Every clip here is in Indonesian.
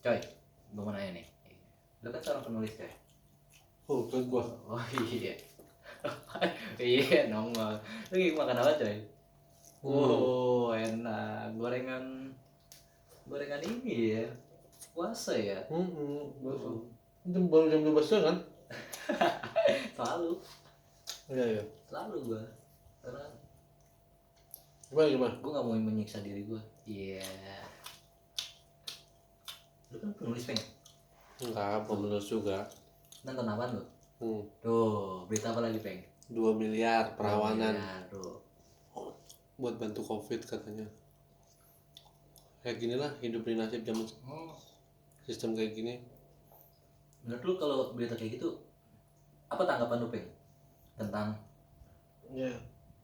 Coy, gue mau nanya nih. Lu kan seorang penulis coy. Kan gua. Oh iya. Iya nongol. Lu lagi makan apa coy? Oh enak. Gorengan ini ya. Puasa ya. Itu baru jam 12 kan? Selalu. Iya. Selalu gua. Karena Gimana? gue gak mau menyiksa diri gue. Iya. Lu kan penulis Peng. Enggak, penulis juga. Nonton apaan lu? Tuh, berita apa lagi Peng? 2 miliar perawanan. 2 miliar, tuh. Buat bantu COVID katanya. Kayak gini lah hidup di nasib zaman sistem kayak gini. Menurut lu kalau berita kayak gitu, apa tanggapan lu Peng?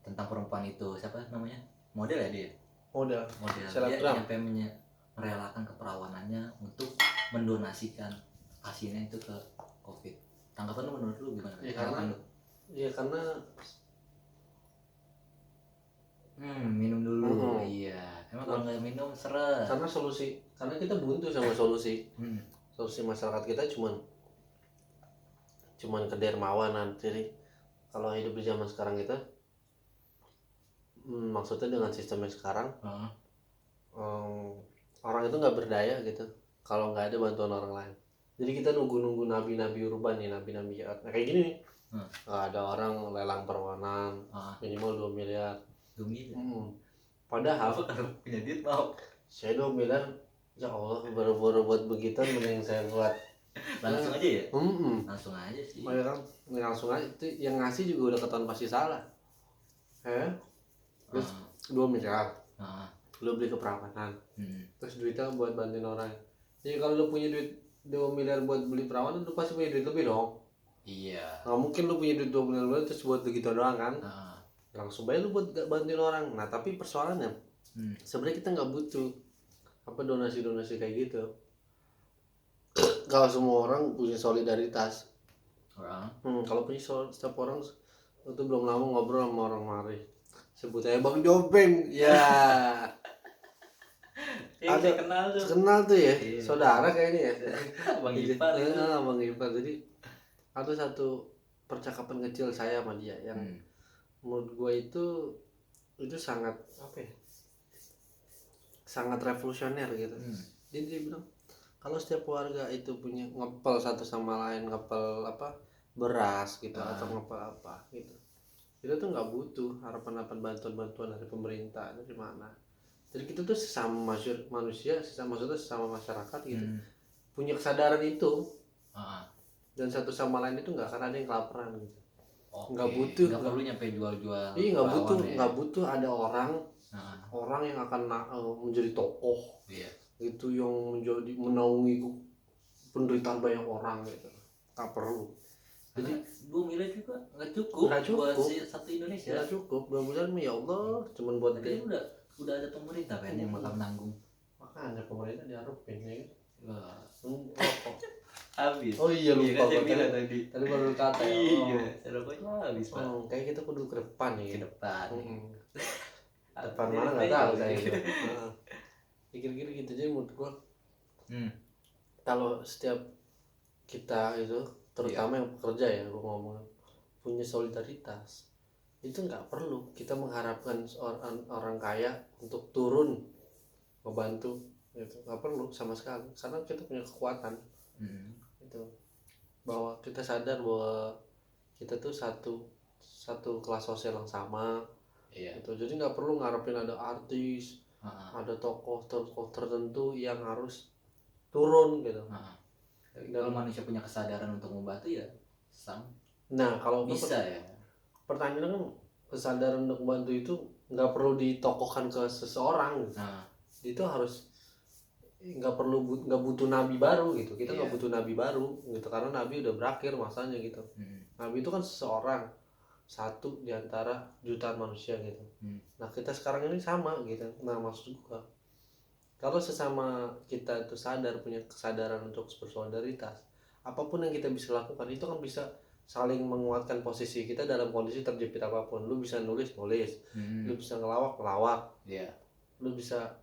Tentang perempuan itu, siapa namanya? Model ya dia? Model. Dia Selebgram. sampai merelakan keperawanannya untuk mendonasikan hasilnya itu ke COVID. Tanggapan lu menurut lu gimana? Karena minum dulu. Iya. Emang kalau nggak minum seret. Karena kita buntu sama solusi. Solusi masyarakat kita cuman kedermawanan. Jadi kalau hidup di zaman sekarang kita maksudnya dengan sistemnya sekarang orang itu nggak berdaya gitu kalau nggak ada bantuan orang lain. Jadi kita nunggu nabi-nabi urban nih, nabi-nabi jahat. Nah, kayak gini nih, ada orang lelang perwanan minimal 2 miliar. 2 miliar. Padahal kalau punya duit mau. Saya 2 miliar, ya Allah, baru-baru buat begitu mending saya buat langsung aja ya. Langsung aja sih. Langsung aja. Itu yang ngasih juga udah ketahuan pasti salah. Terus 2 miliar. Lu beli keperawanan. Terus duitnya buat bantuin orang. Jadi kalau lu punya duit 2 miliar buat beli perawanan, lu pasti punya duit lebih dong. Iya. Nggak mungkin lu punya duit 2 miliar terus buat begitu doang kan. Langsung bayar lu buat bantuin orang. Nah tapi persoalannya sebenarnya kita nggak butuh donasi kayak gitu. Kalau semua orang punya solidaritas. Kalau punya setiap orang itu belum lama ngobrol sama orang mari. Sebut aja Bang Jopeng. Ya. Ada kenal tuh ya. Iya. Saudara kayaknya ya. Bang Ipar. Bang Ipar. Jadi ada satu percakapan kecil saya sama dia yang menurut gue itu sangat sangat revolusioner gitu. Jadi dia bilang kalau setiap warga itu punya ngepel satu sama lain, ngepel beras gitu atau ngepel apa gitu, kita tuh nggak butuh harapan bantuan dari pemerintah dari mana. Jadi kita tuh sesama manusia, sesama masyarakat gitu, punya kesadaran itu, dan satu sama lain itu nggak akan ada yang kelaparan gitu. Nggak butuh. Nggak perlu nyampe jual-jual. Iya nggak butuh ada orang yang akan menjadi tokoh. Iya. Itu yang menaungi penderitaan banyak orang gitu. Nggak perlu. Jadi 2 miliar juga nggak cukup buat satu Indonesia. Nggak cukup. 2 miliar ya Allah, cuman buat dia. Udah ada pemerintah kan yang bakal menanggung. Makanya pemerintah diharapin ya. Habis. Oh iya lupa tadi baru kata. Iya, rokoknya habis Pak. Kayak kita kudu ke depan ya. Ke depan. Depan mana nggak tahu saya. Pikir-pikir gitu aja menurut gua. Kalau setiap kita itu terutama yang pekerja ya, gua ngomong punya solidaritas, itu nggak perlu kita mengharapkan orang kaya untuk turun membantu gitu, nggak perlu sama sekali karena kita punya kekuatan itu, bahwa kita sadar bahwa kita tuh satu kelas sosial yang sama gitu. Jadi nggak perlu ngarepin ada artis, ada tokoh tertentu yang harus turun gitu. Kalau manusia punya kesadaran untuk membantu ya nah kalau bisa ya. Pertanyaannya kan kesadaran untuk membantu itu nggak perlu ditokohkan ke seseorang gitu. Itu harus nggak butuh nabi baru gitu. Kita nggak butuh nabi baru gitu karena nabi udah berakhir masanya gitu. Nabi itu kan seseorang, satu di antara jutaan manusia gitu. Nah kita sekarang ini sama gitu. Nah maksud gua kalau sesama kita itu sadar, punya kesadaran untuk bersolidaritas, apapun yang kita bisa lakukan itu kan bisa saling menguatkan posisi kita dalam kondisi terjepit apapun. Lu bisa nulis, lu bisa ngelawak, lu bisa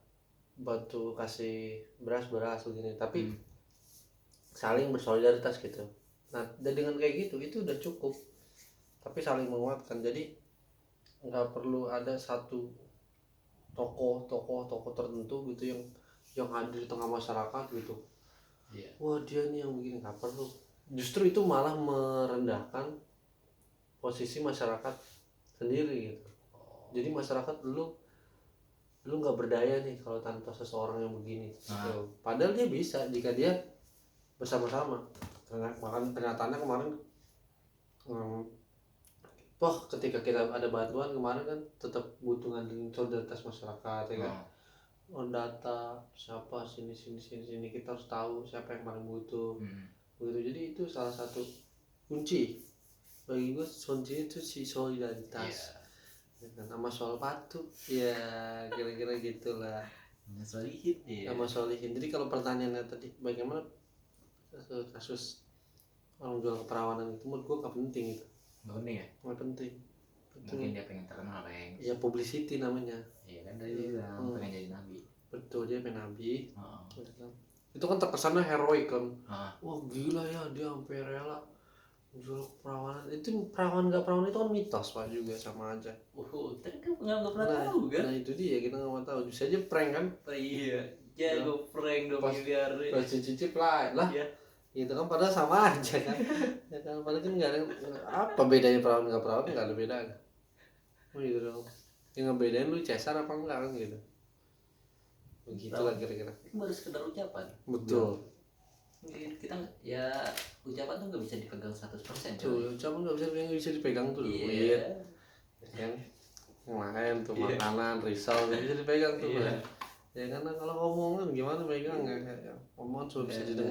bantu kasih beras begini. Tapi saling bersolidaritas gitu. Nah dengan kayak gitu itu udah cukup, tapi saling menguatkan. Jadi nggak perlu ada satu tokoh tertentu gitu yang hadir di tengah masyarakat gitu. Wah dia nih yang begini, nggak perlu. Justru itu malah merendahkan posisi masyarakat sendiri gitu. Jadi masyarakat lu nggak berdaya nih kalau tanpa seseorang yang begini gitu. Padahal dia bisa jika dia bersama-sama. Bahkan kenyataannya kemarin ketika kita ada bantuan kemarin kan tetap butuh ngandelin solidaritas masyarakat ya kan. Data siapa sini kita harus tahu siapa yang paling butuh. Begitu. Jadi itu salah satu kunci bagi gue. Kunci itu si solidaritas. Nama soal patu ya kira-kira gitulah. Nama solihin. Jadi kalau pertanyaannya tadi bagaimana kasus orang jual keperawanan itu, menurut gue nggak penting itu. Nggak penting. Mungkin dia pengen terkenal, ya publicity namanya. Iya kan tadi bilang pengen jadi nabi. Betul, dia pengen nabi. Itu kan terkesannya heroik kan. Wah gila ya dia sampai rela jual perawanan. Itu perawan nggak perawan itu kan mitos pak, juga sama aja. Kita kan nggak pernah tahu kan. Nah itu dia, kita nggak mau tahu. Bisa aja prank kan. Iya jago prank 2 miliar pas dicicip lah itu kan padahal sama aja kan. Ya kan padahal kan nggak ada apa bedanya perawan nggak perawan, nggak ada bedanya. Gitu dong. Yang ngebedain lu cesar apa enggak kan gitu. Begitulah kira-kira. Itu baru sekedar ucapan. Betul. Kita ya ucapan tuh nggak bisa dipegang 100%. Tuh, ucapan nggak bisa dipegang tuh. Iya. Yang lain tuh makanan, risau bisa dipegang tuh. Ya karena kalau omongan gimana pegang ya. Omongan sudah bisa didengar.